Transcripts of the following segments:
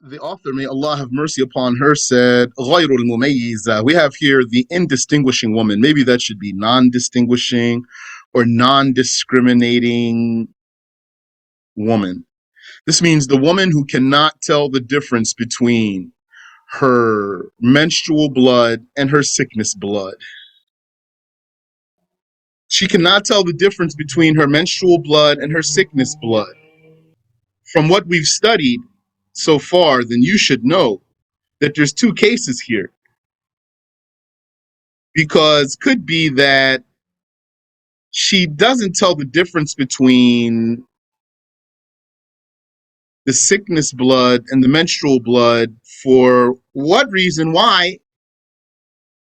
The author, may Allah have mercy upon her, said, غَيْرُ الْمُمَيِّزَةِ. We have here the indistinguishing woman. Maybe that should be non-distinguishing or non-discriminating woman. This means the woman who cannot tell the difference between her menstrual blood and her sickness blood. She cannot tell the difference between her menstrual blood and her sickness blood. From what we've studied so far, then you should know that there's two cases here. Because could be that she doesn't tell the difference between the sickness blood and the menstrual blood. For what reason? Why?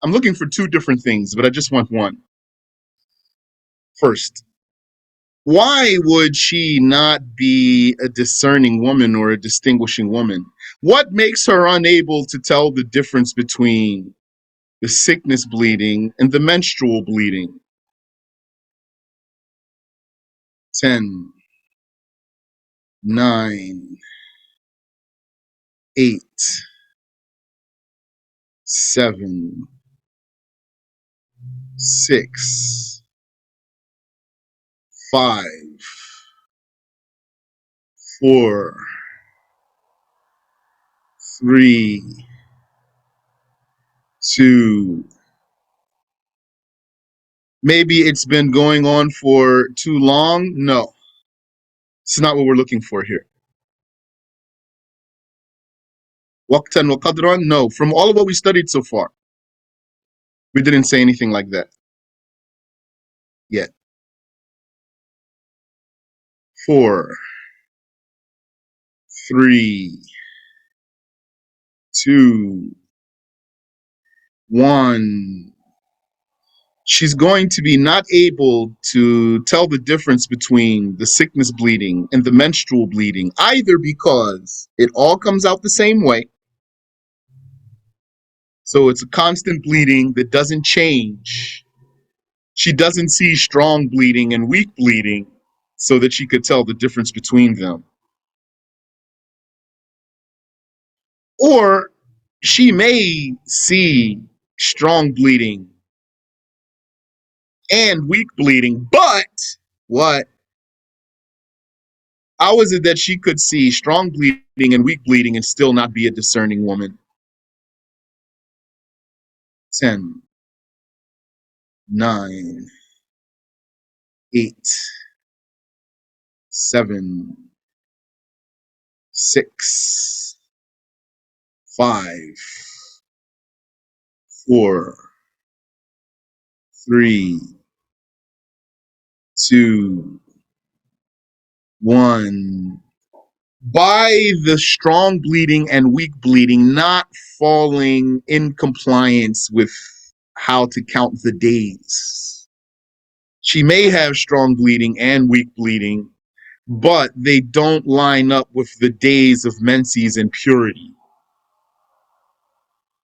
I'm looking for two different things, but I just want one. First, why would she not be a discerning woman or a distinguishing woman? What makes her unable to tell the difference between the sickness bleeding and the menstrual bleeding? 10, 9, 8, 7, 6, 5, 4, 3, 2. Maybe it's been going on for too long. No, it's not what we're looking for here. Waqtan wa qadran? No, from all of what we studied so far, we didn't say anything like that yet. 4, 3, 2, 1. She's going to be not able to tell the difference between the sickness bleeding and the menstrual bleeding, either because it all comes out the same way. So it's a constant bleeding that doesn't change. She doesn't see strong bleeding and weak bleeding so that she could tell the difference between them. Or she may see strong bleeding and weak bleeding, but what? How is it that she could see strong bleeding and weak bleeding and still not be a discerning woman? 10, 9, 8, 7, 6, 5, 4, 3, 2, 1. By the strong bleeding and weak bleeding not falling in compliance with how to count the days. She may have strong bleeding and weak bleeding, but they don't line up with the days of menses and purity.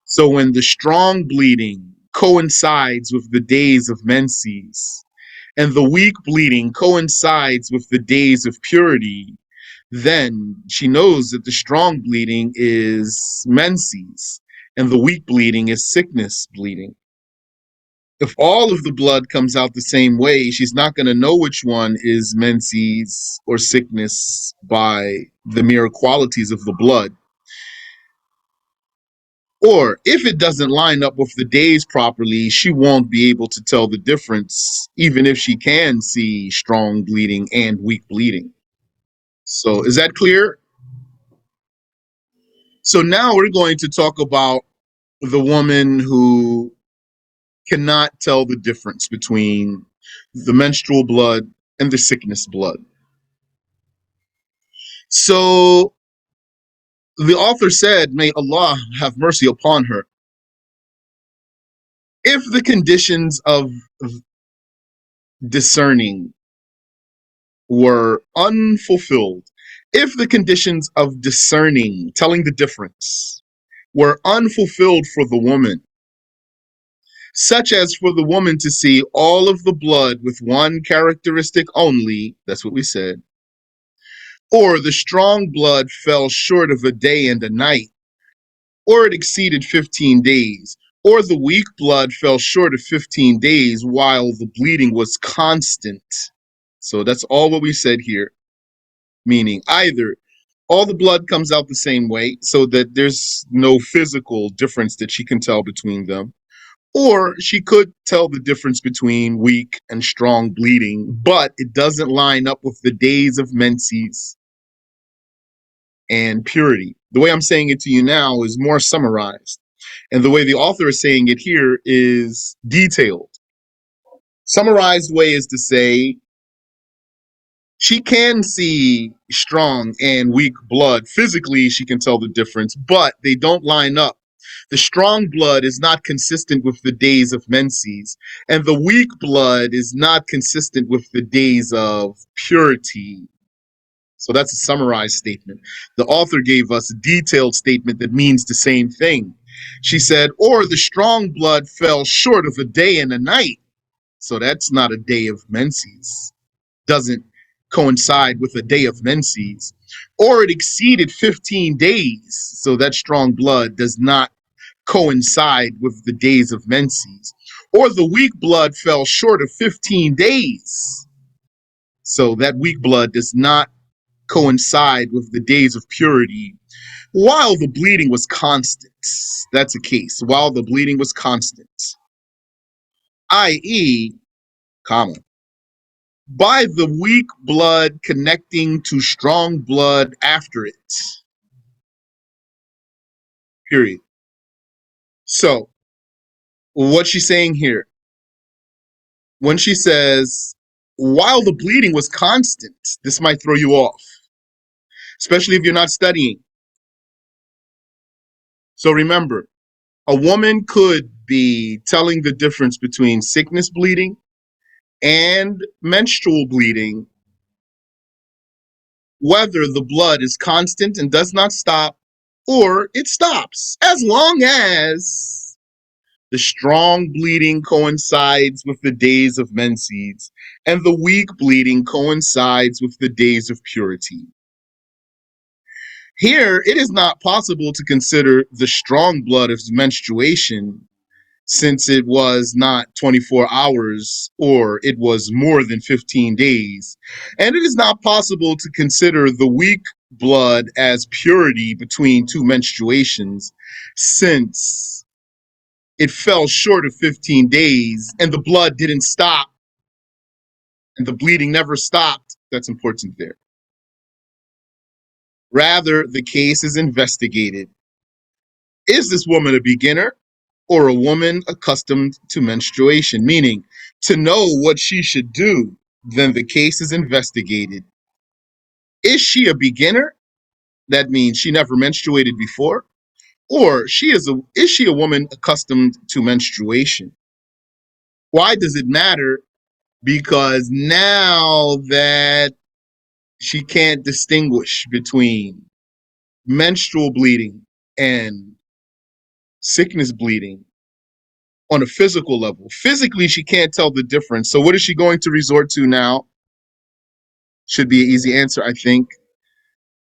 So when the strong bleeding coincides with the days of menses and the weak bleeding coincides with the days of purity, then she knows that the strong bleeding is menses and the weak bleeding is sickness bleeding. If all of the blood comes out the same way, she's not going to know which one is menses or sickness by the mere qualities of the blood. Or if it doesn't line up with the days properly, she won't be able to tell the difference, even if she can see strong bleeding and weak bleeding. So is that clear? So now we're going to talk about the woman who cannot tell the difference between the menstrual blood and the sickness blood. So the author said, may Allah have mercy upon her, if the conditions of discerning were unfulfilled, if the conditions of discerning, telling the difference, were unfulfilled for the woman, such as for the woman to see all of the blood with one characteristic only, that's what we said, or the strong blood fell short of a day and a night, or it exceeded 15 days, or the weak blood fell short of 15 days while the bleeding was constant. So that's all what we said here, meaning either all the blood comes out the same way so that there's no physical difference that she can tell between them, or she could tell the difference between weak and strong bleeding, but it doesn't line up with the days of menses and purity. The way I'm saying it to you now is more summarized. And the way the author is saying it here is detailed. Summarized way is to say she can see strong and weak blood. Physically, she can tell the difference, but they don't line up. The strong blood is not consistent with the days of menses, and the weak blood is not consistent with the days of purity. So that's a summarized statement. The author gave us a detailed statement that means the same thing. She said, or the strong blood fell short of a day and a night. So that's not a day of menses. Doesn't coincide with a day of menses. Or it exceeded 15 days. So that strong blood does not coincide with the days of menses. Or the weak blood fell short of 15 days. So that weak blood does not coincide with the days of purity while the bleeding was constant. That's a case. While the bleeding was constant, i.e., comma, by the weak blood connecting to strong blood after it. Period. So, what she's saying here, when she says, while the bleeding was constant, this might throw you off, especially if you're not studying. So remember, a woman could be telling the difference between sickness bleeding and menstrual bleeding, whether the blood is constant and does not stop, or it stops, as long as the strong bleeding coincides with the days of menses and the weak bleeding coincides with the days of purity. Here, it is not possible to consider the strong blood as menstruation, since it was not 24 hours or it was more than 15 days. And it is not possible to consider the weak blood as purity between two menstruations, since it fell short of 15 days and the blood didn't stop and the bleeding never stopped. That's important there. Rather, the case is investigated. Is this woman a beginner or a woman accustomed to menstruation? Meaning, to know what she should do, then the case is investigated. Is she a beginner? That means she never menstruated before. Or is she a woman accustomed to menstruation? Why does it matter? Because now that she can't distinguish between menstrual bleeding and sickness bleeding on a physical level. Physically, she can't tell the difference. So what is she going to resort to now? Should be an easy answer, I think.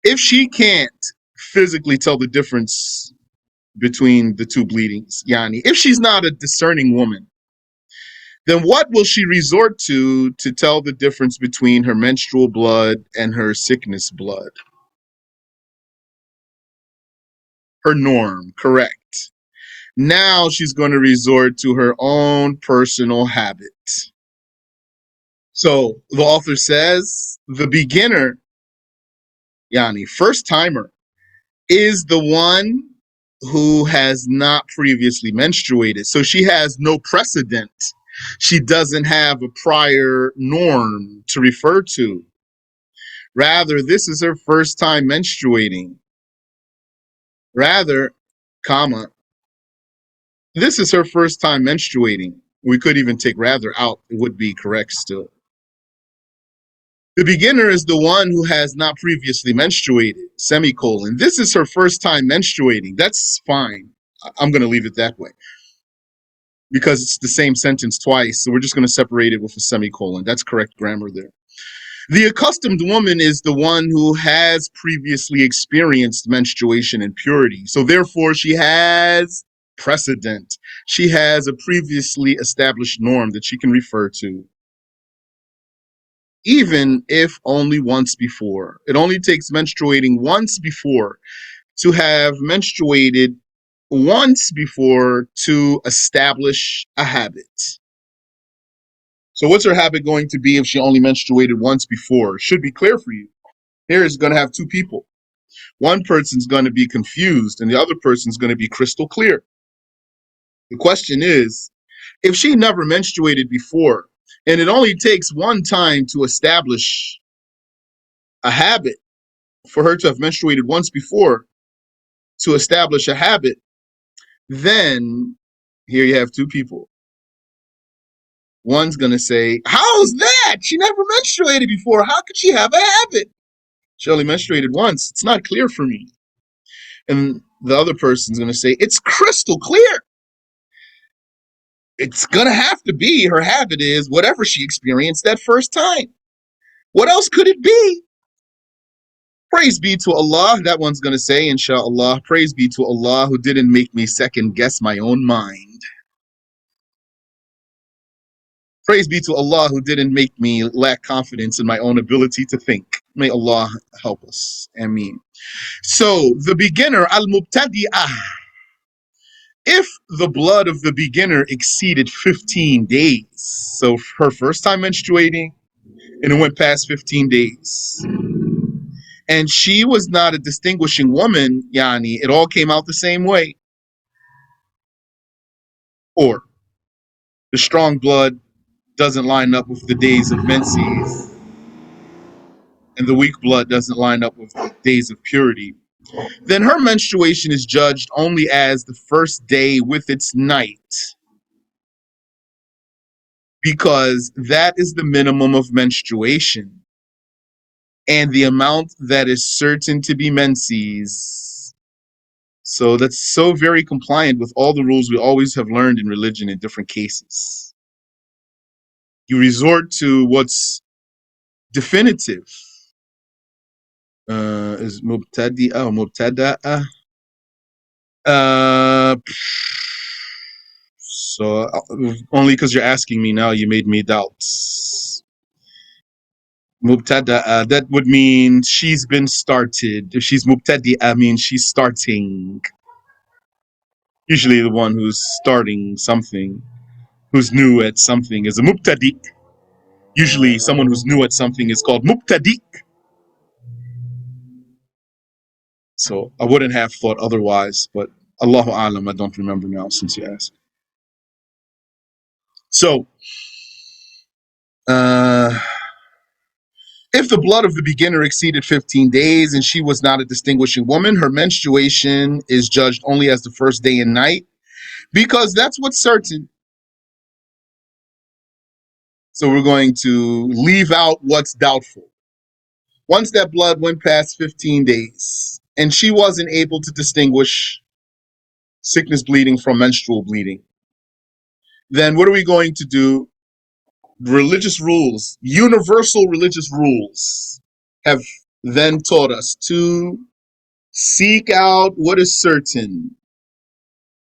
If she can't physically tell the difference between the two bleedings, Yani, if she's not a discerning woman, then what will she resort to tell the difference between her menstrual blood and her sickness blood? Her norm, correct. Now she's going to resort to her own personal habit. So the author says the beginner, Yani, first timer, is the one who has not previously menstruated. So she has no precedent. She doesn't have a prior norm to refer to. Rather, this is her first time menstruating. Rather, comma, this is her first time menstruating. We could even take rather out. It would be correct still. The beginner is the one who has not previously menstruated, semicolon. This is her first time menstruating. That's fine. I'm going to leave it that way because it's the same sentence twice. So we're just going to separate it with a semicolon. That's correct grammar there. The accustomed woman is the one who has previously experienced menstruation and purity. So therefore, she has precedent. She has a previously established norm that she can refer to, even if only once before. It only takes menstruating once before to have menstruated once before to establish a habit. So what's her habit going to be if she only menstruated once before? Should be clear for you. Here is going to have two people. One person's going to be confused and the other person's going to be crystal clear. The question is, if she never menstruated before, and it only takes one time to establish a habit for her to have menstruated once before to establish a habit, then here you have two people. One's going to say, how's that? She never menstruated before. How could she have a habit? She only menstruated once. It's not clear for me. And the other person's going to say, it's crystal clear. It's going to have to be her habit is whatever she experienced that first time. What else could it be? Praise be to Allah. That one's going to say, inshallah, praise be to Allah who didn't make me second guess my own mind. Praise be to Allah who didn't make me lack confidence in my own ability to think. May Allah help us. Ameen. So the beginner, al-mubtadi'ah, if the blood of the beginner exceeded 15 days, so her first time menstruating, and it went past 15 days, and she was not a distinguishing woman, yani, it all came out the same way, or the strong blood doesn't line up with the days of menses, and the weak blood doesn't line up with the days of purity, then her menstruation is judged only as the first day with its night, because that is the minimum of menstruation and the amount that is certain to be menses. So that's so very compliant with all the rules we always have learned in religion in different cases. You resort to what's definitive. Is mubtadi'ah or mubtada'ah? Uh, so only because you're asking me now, you made me doubt. Mubtada'a, that would mean she's been started. If she's mubtadi'a, means she's starting. Usually the one who's starting something, who's new at something, is a mubtadi'. Usually someone who's new at something is called mubtadi'. So I wouldn't have thought otherwise, but Allahu Alam, I don't remember now since you asked. So, if the blood of the beginner exceeded 15 days and she was not a distinguishing woman, her menstruation is judged only as the first day and night, because that's what's certain. So we're going to leave out what's doubtful. Once that blood went past 15 days and she wasn't able to distinguish sickness bleeding from menstrual bleeding, then what are we going to do? Religious rules, universal religious rules, have then taught us to seek out what is certain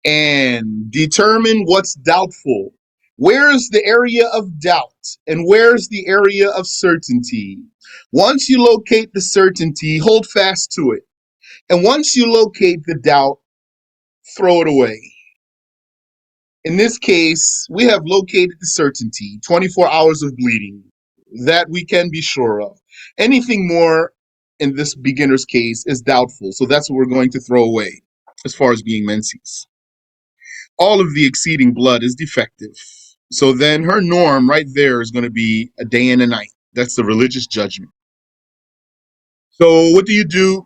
and determine what's doubtful. Where's the area of doubt and where's the area of certainty? Once you locate the certainty, hold fast to it. And once you locate the doubt, throw it away. In this case, we have located the certainty, 24 hours of bleeding, that we can be sure of. Anything more in this beginner's case is doubtful, so that's what we're going to throw away as far as being menses. All of the exceeding blood is defective. So then her norm right there is going to be a day and a night. That's the religious judgment. So what do you do?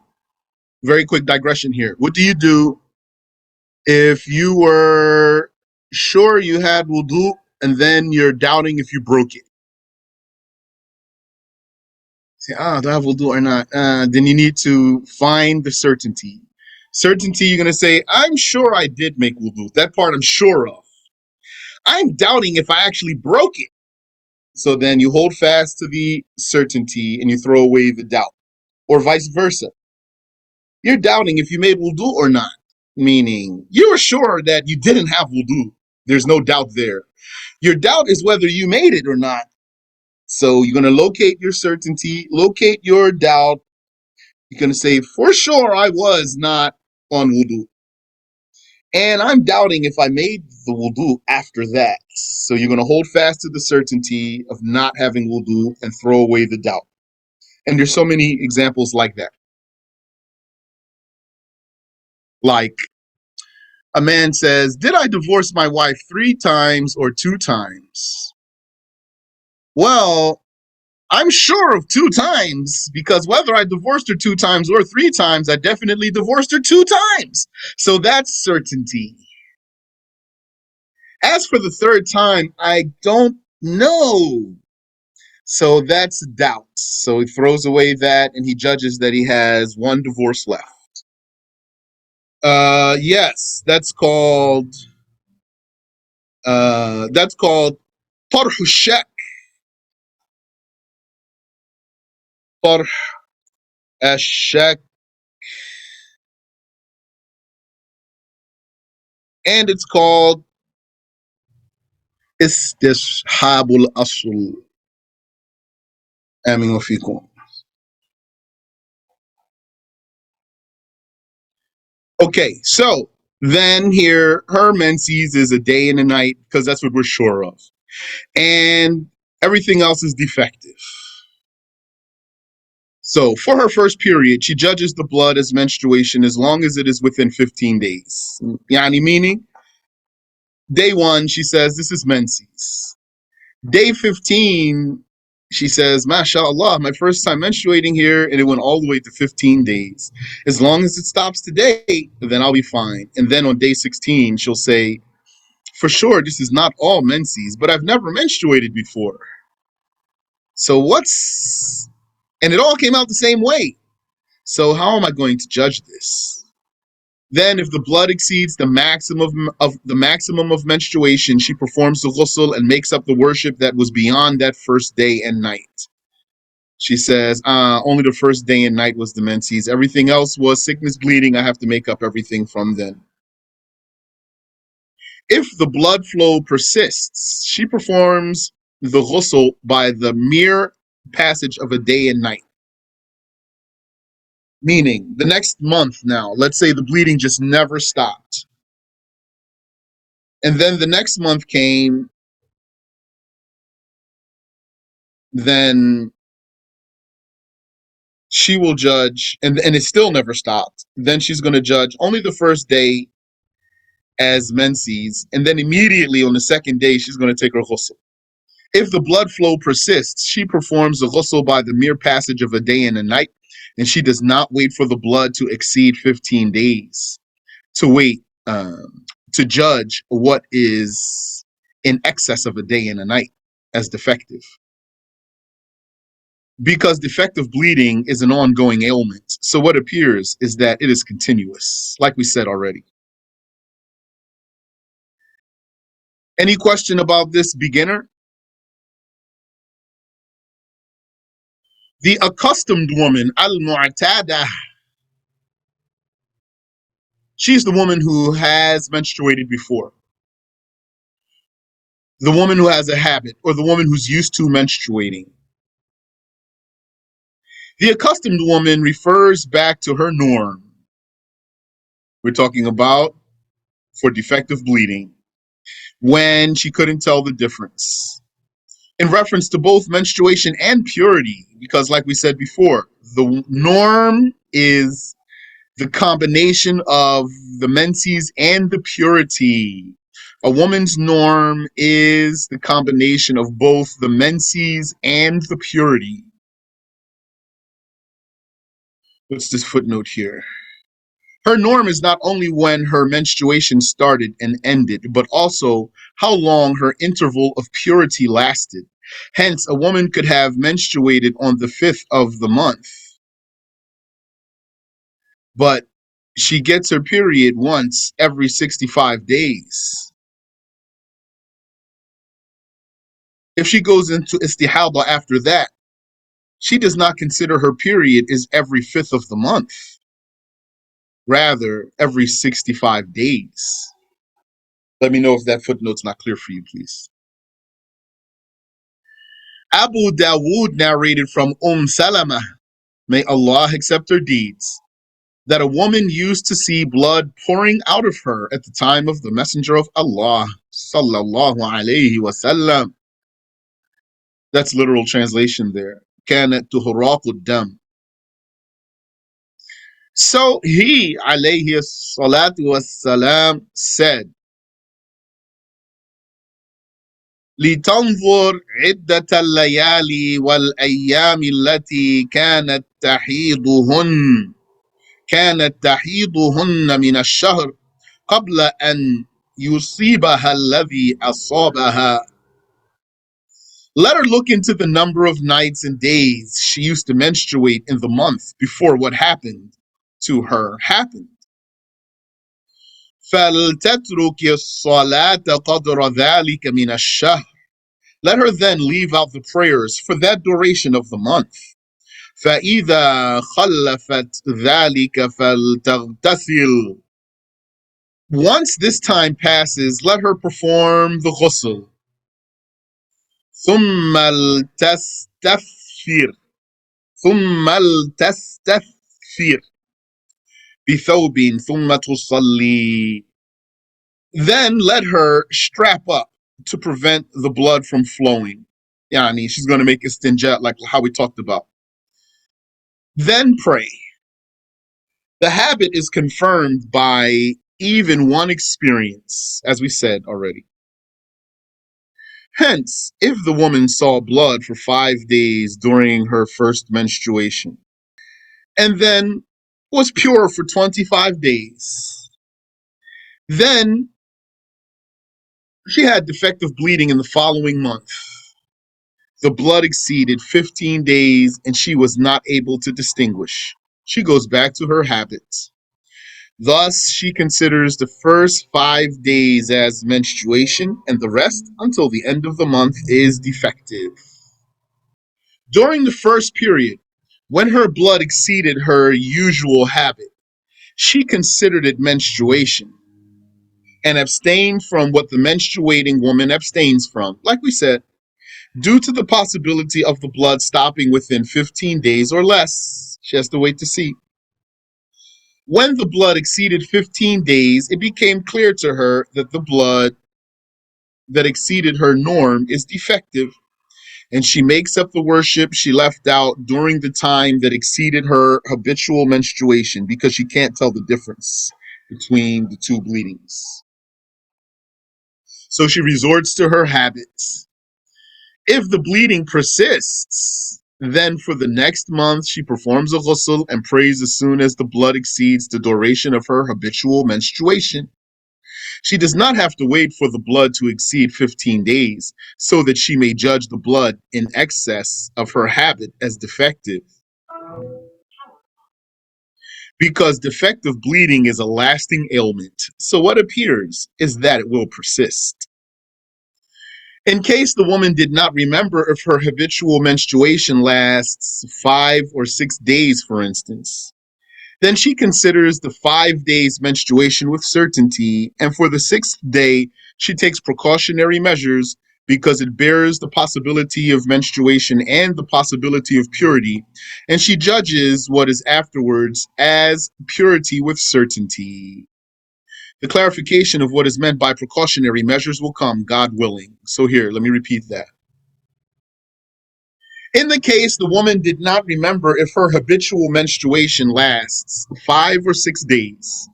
Very quick digression here. What do you do if you were sure you had wudu and then you're doubting if you broke it? Say, do I have wudu or not? Then you need to find the certainty. Certainty, you're going to say, I'm sure I did make wudu. That part I'm sure of. I'm doubting if I actually broke it. So then you hold fast to the certainty and you throw away the doubt, or vice versa. You're doubting if you made wudu or not, meaning you are sure that you didn't have wudu. There's no doubt there. Your doubt is whether you made it or not. So you're going to locate your certainty, locate your doubt. You're going to say, for sure, I was not on wudu. And I'm doubting if I made the wudu after that. So you're going to hold fast to the certainty of not having wudu and throw away the doubt. And there's so many examples like that. Like a man says, did I divorce my wife 3 times or 2 times? Well, I'm sure of 2 times because whether I divorced her 2 times or 3 times, I definitely divorced her 2 times. So that's certainty. As for the 3rd time, I don't know. So that's doubt. So he throws away that and he judges that he has 1 divorce left. Yes, that's called طرح الشك. طرح الشك. And it's called استصحاب الأصل. آمين وفيكم. Okay, so then here, her menses is a day and a night because that's what we're sure of. And everything else is defective. So for her first period, she judges the blood as menstruation as long as it is within 15 days. Yani meaning, day 1, she says, this is menses. Day 15, she says, MashaAllah, my first time menstruating here, and it went all the way to 15 days. As long as it stops today, then I'll be fine. And then on day 16, she'll say, for sure, this is not all menses, but I've never menstruated before. So what's... And it all came out the same way. So how am I going to judge this? Then if the blood exceeds the maximum of menstruation, she performs the ghusl and makes up the worship that was beyond that first day and night. She says, only the first day and night was the menses. Everything else was sickness, bleeding. I have to make up everything from then. If the blood flow persists, she performs the ghusl by the mere passage of a day and night. Meaning, the next month now, let's say the bleeding just never stopped. And then the next month came, then she will judge, and it still never stopped. Then she's going to judge only the first day as menses, and then immediately on the second day, she's going to take her ghusl. If the blood flow persists, she performs the ghusl by the mere passage of a day and a night, and she does not wait for the blood to exceed 15 days to wait to judge what is in excess of a day and a night as defective. Because defective bleeding is an ongoing ailment. So what appears is that it is continuous, like we said already. Any question about this beginner? The accustomed woman, al-mu'tada, she's the woman who has menstruated before. The woman who has a habit, or the woman who's used to menstruating. The accustomed woman refers back to her norm. We're talking about for defective bleeding, when she couldn't tell the difference. In reference to both menstruation and purity, because like we said before, the norm is the combination of the menses and the purity. A woman's norm is the combination of both the menses and the purity. What's this footnote here? Her norm is not only when her menstruation started and ended, but also how long her interval of purity lasted. Hence, a woman could have menstruated on the 5th of the month, but she gets her period once every 65 days. If she goes into istihada after that, she does not consider her period is every fifth of the month, rather every 65 days. Let me know if that footnote's not clear for you, please. Abu Dawood narrated from Salama, may Allah accept her deeds, that a woman used to see blood pouring out of her at the time of the Messenger of Allah, sallallahu alayhi wasallam. That's literal translation there. كانت تهراق الدم. So he, alayhi salatu wassalam, said, لتنظر عدة الليالي والأيام التي كانت تحيضهن من الشهر قبل أن يصيبها الذي أصابها. Let her look into the number of nights and days she used to menstruate in the month before what happened to her happened. فلتترك الصلاة قدر ذلك من الشهر. Let her then leave out the prayers for that duration of the month. فإذا خلفت ذلك فلتغتسل. Once this time passes, let her perform the ghusl. ثم لتستثفر ثم لتستثفر بثوب ثم تصلي. Then let her strap up to prevent the blood from flowing. Yani, she's going to make istinja like how we talked about. Then pray. The habit is confirmed by even one experience, as we said already. Hence, if the woman saw blood for 5 days during her first menstruation, and then was pure for 25 days, then she had defective bleeding in the following month. The blood exceeded 15 days and she was not able to distinguish. She goes back to her habits. Thus, she considers the first 5 days as menstruation and the rest until the end of the month is defective. During the first period, when her blood exceeded her usual habit, she considered it menstruation and abstained from what the menstruating woman abstains from, like we said, due to the possibility of the blood stopping within 15 days or less. She has to wait to see. When the blood exceeded 15 days, it became clear to her that the blood that exceeded her norm is defective, and she makes up the worship she left out during the time that exceeded her habitual menstruation because she can't tell the difference between the two bleedings. So she resorts to her habits. If the bleeding persists, then for the next month she performs a ghusl and prays as soon as the blood exceeds the duration of her habitual menstruation. She does not have to wait for the blood to exceed 15 days so that she may judge the blood in excess of her habit as defective. Because defective bleeding is a lasting ailment, so what appears is that it will persist. In case the woman did not remember if her habitual menstruation lasts 5 or 6 days, for instance, then she considers the 5 days menstruation with certainty, and for the 6th day, she takes precautionary measures because it bears the possibility of menstruation and the possibility of purity, and she judges what is afterwards as purity with certainty. The clarification of what is meant by precautionary measures will come, God willing. So here, let me repeat that. In the case the woman did not remember if her habitual menstruation lasts 5 or 6 days.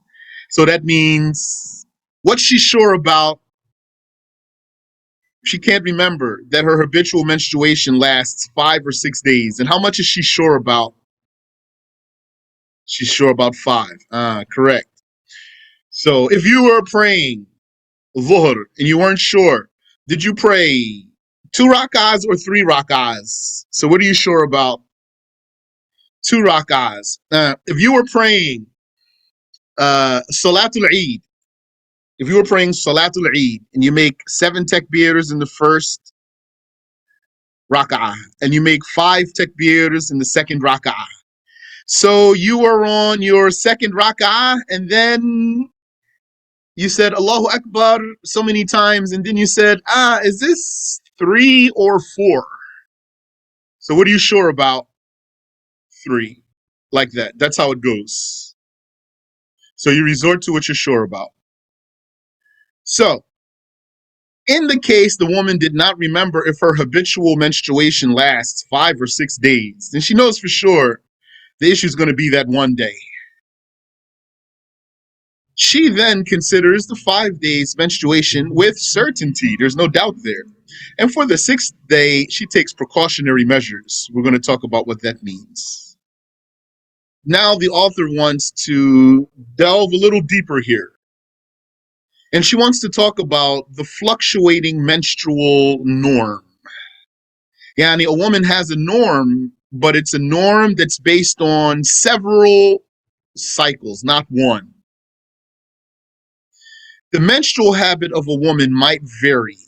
So that means what she's sure about, she can't remember that her habitual menstruation lasts 5 or 6 days. And how much is she sure about? She's sure about 5. Correct. So if you were praying Dhuhr and you weren't sure, did you pray 2 rak'ahs or 3 rak'ahs? So what are you sure about? 2 rak'ahs. If you were praying Salatul Eid, if you were praying Salatul Eid and you make 7 takbirs in the first raka'ah, and you make 5 takbirs in the second raka'ah. So you are on your second raka'ah, and then you said Allahu Akbar so many times, and then you said, is this 3 or 4? So what are you sure about? 3. Like that. That's how it goes. So you resort to what you're sure about. So, in the case the woman did not remember if her habitual menstruation lasts 5 or 6 days, then she knows for sure the issue is going to be that one day. She then considers the 5 days menstruation with certainty. There's no doubt there. And for the 6th day, she takes precautionary measures. We're going to talk about what that means. Now the author wants to delve a little deeper here. And she wants to talk about the fluctuating menstrual norm. Yani a woman has a norm, but it's a norm that's based on several cycles, not one. The menstrual habit of a woman might vary,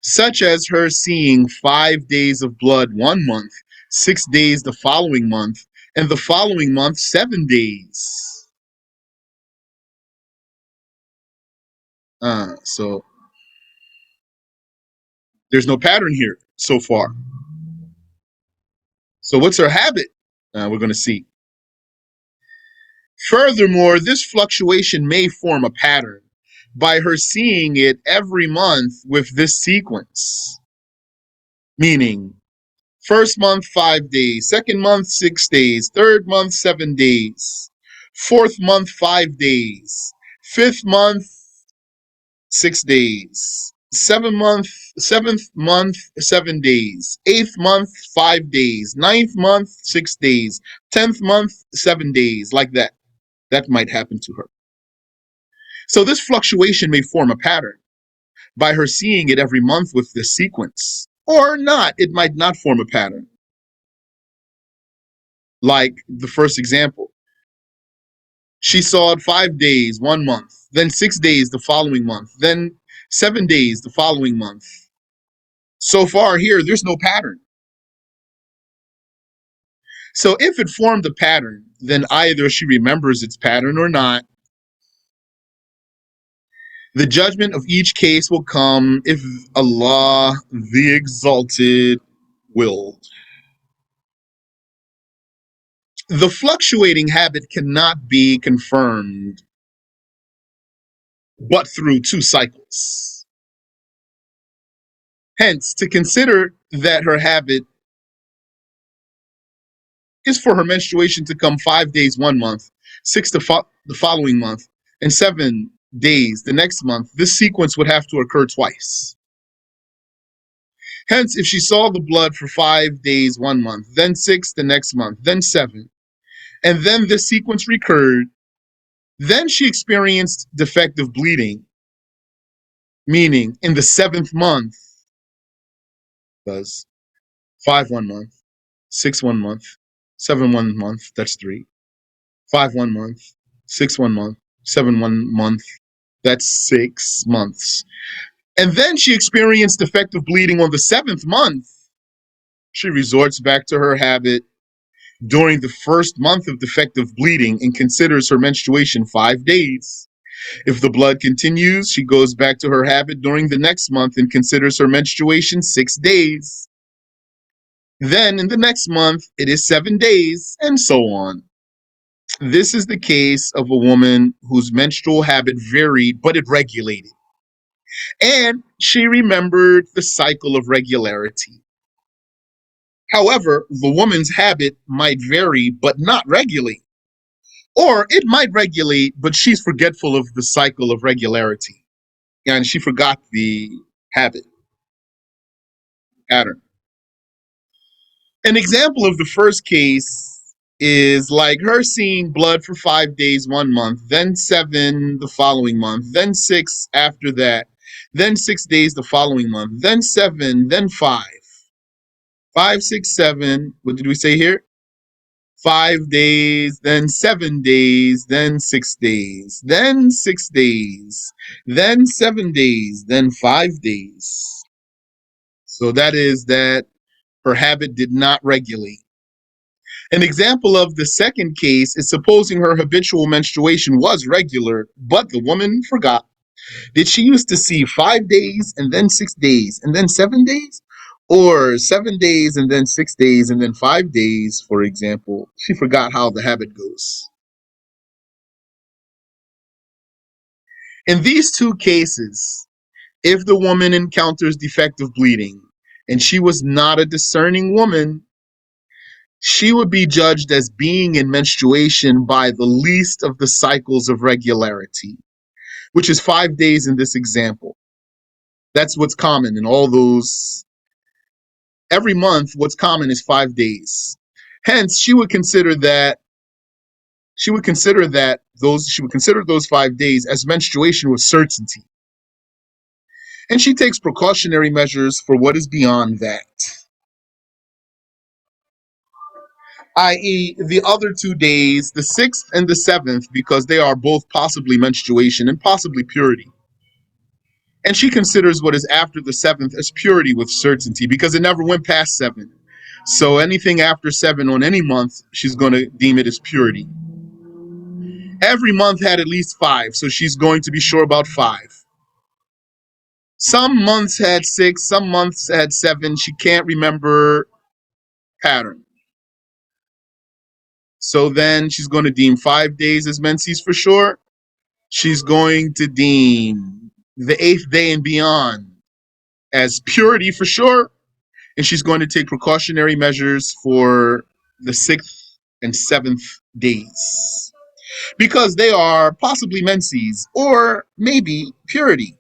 such as her seeing 5 days of blood one month, 6 days the following month, and the following month 7 days. So there's no pattern here so far. So what's her habit? We're going to see. Furthermore, this fluctuation may form a pattern by her seeing it every month with this sequence. Meaning, first month, 5 days, second month, 6 days, third month, 7 days, fourth month, 5 days, fifth month, 6 days, seventh month, 7 days, eighth month, 5 days, ninth month, 6 days, 10th month, 7 days, like that. That might happen to her. So this fluctuation may form a pattern by her seeing it every month with this sequence, or not. It might not form a pattern. Like the first example, she saw it 5 days one month, then 6 days the following month, then 7 days the following month. So far here, there's no pattern. So if it formed a pattern, then either she remembers its pattern or not. The judgment of each case will come if Allah, the Exalted, willed. The fluctuating habit cannot be confirmed but through 2 cycles. Hence, to consider that her habit is for her menstruation to come 5 days one month, 6 the following month, and 7 days the next month, this sequence would have to occur twice. Hence, if she saw the blood for 5 days one month, then 6 the next month, then 7, and then this sequence recurred, then she experienced defective bleeding, meaning in the 7th month, does 5 1 month, 6 1 month, 7 1 month, that's 3, 5 1 month, 6 1 month, 7 1 month, that's 6 months. And then she experienced defective bleeding on the 7th month. She resorts back to her habit during the first month of defective bleeding and considers her menstruation 5 days. If the blood continues, she goes back to her habit during the next month and considers her menstruation 6 days. Then in the next month, it is 7 days, and so on. This is the case of a woman whose menstrual habit varied, but it regulated. And she remembered the cycle of regularity. However, the woman's habit might vary, but not regulate. Or it might regulate, but she's forgetful of the cycle of regularity. And she forgot the habit pattern. An example of the first case is like her seeing blood for 5 days one month, then 7 the following month, then 6 after that, then 6 days the following month, then 7, then 5. 5, 6, 7. What did we say here? 5 days, then 7 days, then 6 days, then 6 days, then 7 days, then 5 days. So that is that Her habit did not regulate. An example of the second case is supposing her habitual menstruation was regular, but the woman forgot. Did she used to see 5 days and then 6 days and then 7 days? Or 7 days and then 6 days and then 5 days, for example? She forgot how the habit goes. In these two cases, if the woman encounters defective bleeding and she was not a discerning woman, she would be judged as being in menstruation by the least of the cycles of regularity, which is 5 days in this example. That's what's common in all those. Every month, what's common is 5 days. Hence, she would consider those 5 days as menstruation with certainty. And she takes precautionary measures for what is beyond that, i.e., the other 2 days, the 6th and the 7th, because they are both possibly menstruation and possibly purity. And she considers what is after the 7th as purity with certainty because it never went past 7. So anything after 7 on any month, she's going to deem it as purity. Every month had at least 5, so she's going to be sure about 5. Some months had 6, some months had 7. She can't remember pattern. So then she's going to deem 5 days as menses for sure. She's going to deem the 8th day and beyond as purity for sure. And she's going to take precautionary measures for the 6th and 7th days because they are possibly menses or maybe purity.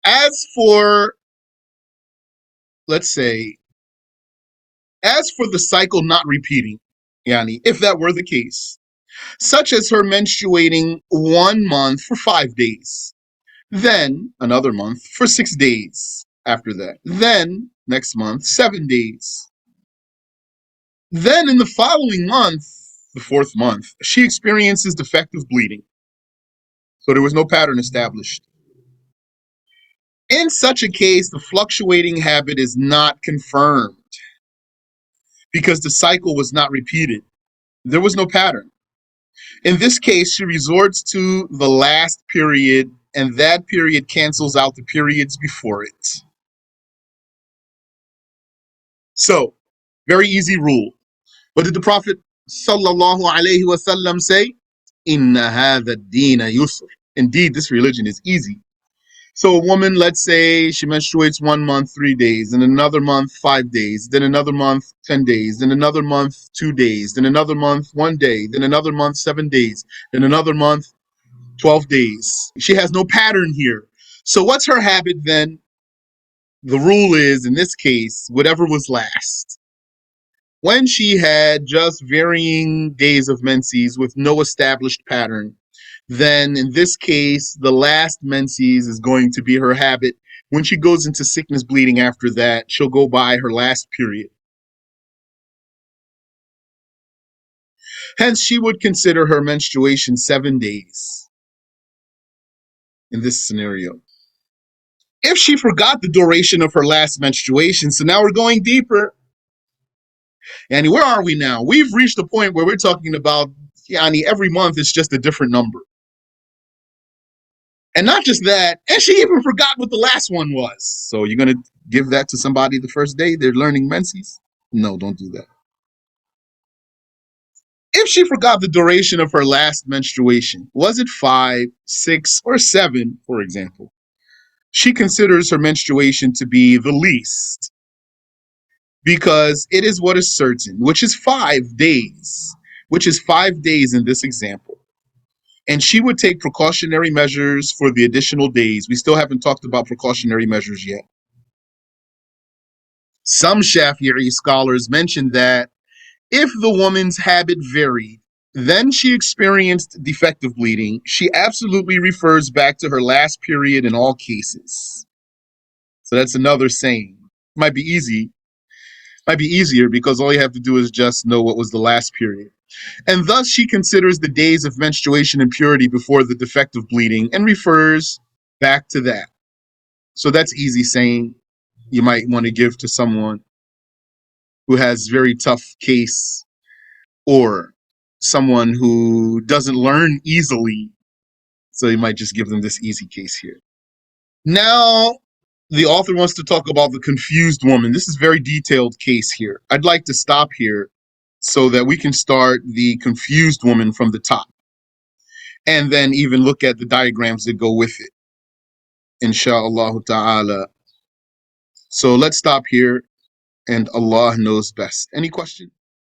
As for, let's say, as for the cycle not repeating, yani, if that were the case, such as her menstruating 1 month for 5 days, then another month for 6 days after that, then next month, 7 days. Then in the following month, the 4th month, she experiences defective bleeding. So there was no pattern established. In such a case, the fluctuating habit is not confirmed because the cycle was not repeated. There was no pattern. In this case, she resorts to the last period, and that period cancels out the periods before it. So, very easy rule. What did the Prophet sallallahu alaihi wasallam say? Inna hadha ad-deena yusr. Indeed, this religion is easy. So a woman, let's say she menstruates 1 month, 3 days, then another month, 5 days, then another month, 10 days, then another month, 2 days, then another month, 1 day, then another month, 7 days, then another month, 12 days. She has no pattern here. So what's her habit then? The rule is, in this case, whatever was last. When she had just varying days of menses with no established pattern, then in this case, the last menses is going to be her habit. When she goes into sickness bleeding after that, she'll go by her last period. Hence, she would consider her menstruation 7 days in this scenario. If she forgot the duration of her last menstruation, so now we're going deeper. And where are we now? We've reached a point where we're talking about, yani, every month is just a different number. And not just that, and she even forgot what the last one was. So you're going to give that to somebody the first day they're learning menses? No, don't do that. If she forgot the duration of her last menstruation, was it 5, 6, or 7, for example? She considers her menstruation to be the least because it is what is certain, which is 5 days, which is 5 days in this example. And she would take precautionary measures for the additional days. We still haven't talked about precautionary measures yet. Some Shafi'i scholars mention that if the woman's habit varied, then she experienced defective bleeding, she absolutely refers back to her last period in all cases. So that's another saying. Might be easier because all you have to do is just know what was the last period. And thus she considers the days of menstruation and purity before the defective bleeding and refers back to that. So that's easy saying. you might want to give to someone who has very tough case, or someone who doesn't learn easily. So you might just give them this easy case here. Now, the author wants to talk about the confused woman. This is a very detailed case here. I'd like to stop here so that we can start the confused woman from the top, and then even look at the diagrams that go with it, inshallah ta'ala. So let's stop here, and Allah knows best. Any questions?